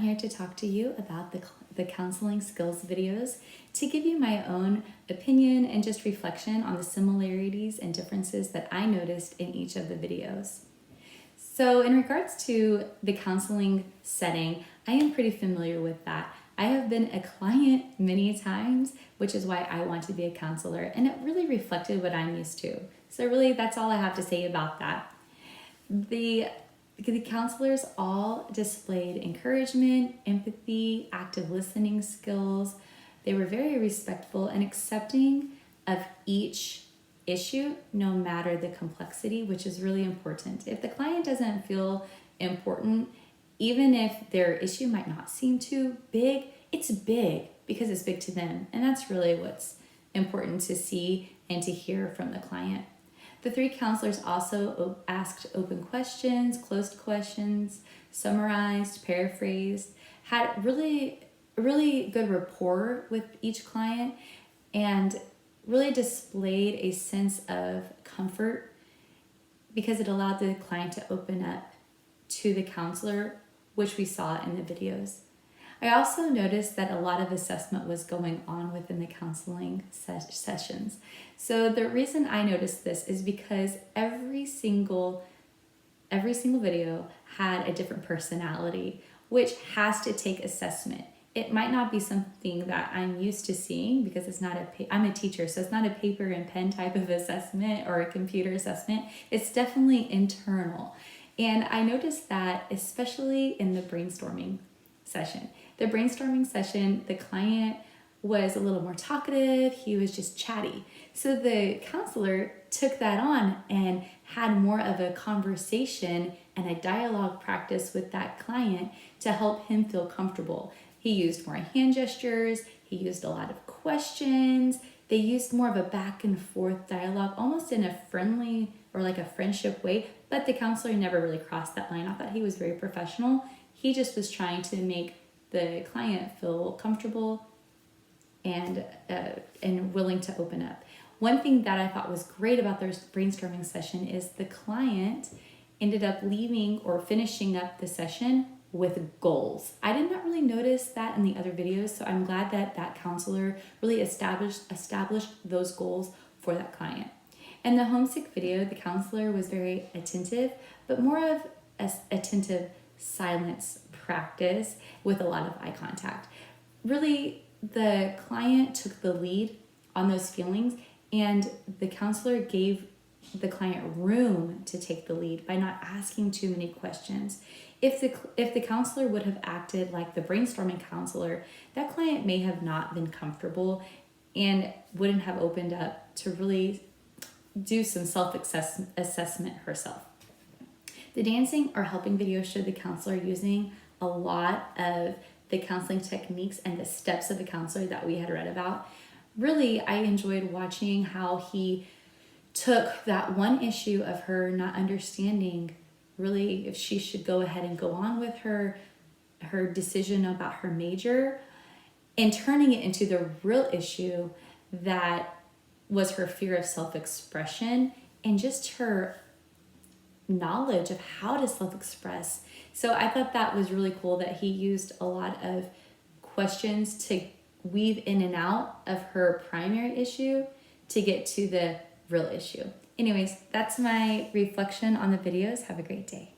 here to talk to you about the counseling skills videos to give you my own opinion and just reflection on the similarities and differences that I noticed in each of the videos. So in regards to the counseling setting, I am pretty familiar with that. I have been a client many times, which is why I want to be a counselor, and it really reflected what I'm used to. So really, that's all I have to say about that. The counselors all displayed encouragement, empathy, active listening skills. They were very respectful and accepting of each issue, no matter the complexity, which is really important. If the client doesn't feel important, even if their issue might not seem too big, it's big because it's big to them. And that's really what's important to see and to hear from the client. The three counselors also asked open questions, closed questions, summarized, paraphrased, had really good rapport with each client, and really displayed a sense of comfort because it allowed the client to open up to the counselor, which we saw in the videos. I also noticed that a lot of assessment was going on within the counseling sessions. So the reason I noticed this is because every single video had a different personality, which has to take assessment. It might not be something that I'm used to seeing because it's not I'm a teacher, so it's not a paper and pen type of assessment or a computer assessment. It's definitely internal. And I noticed that especially in the brainstorming session. The brainstorming session, the client was a little more talkative. He was just chatty. So the counselor took that on and had more of a conversation and a dialogue practice with that client to help him feel comfortable. He used more hand gestures. He used a lot of questions. They used more of a back and forth dialogue, almost in a friendly or like a friendship way, but the counselor never really crossed that line. I thought he was very professional. He just was trying to make the client feel comfortable and willing to open up. One thing that I thought was great about their brainstorming session is the client ended up leaving or finishing up the session with goals. I did not really notice that in the other videos, so I'm glad that that counselor really established those goals for that client. In the homesick video, the counselor was very attentive, but more of an attentive silence practice with a lot of eye contact. Really, the client took the lead on those feelings, and the counselor gave the client room to take the lead by not asking too many questions. If the counselor would have acted like the brainstorming counselor, that client may have not been comfortable and wouldn't have opened up to really do some self-assessment herself. The dancing or helping video showed the counselor using a lot of the counseling techniques and the steps of the counselor that we had read about. Really, I enjoyed watching how he took that one issue of her not understanding really if she should go ahead and go on with her decision about her major, and turning it into the real issue that was her fear of self-expression and just her knowledge of how to self-express. So I thought that was really cool that he used a lot of questions to weave in and out of her primary issue to get to the real issue. Anyways, that's my reflection on the videos. Have a great day.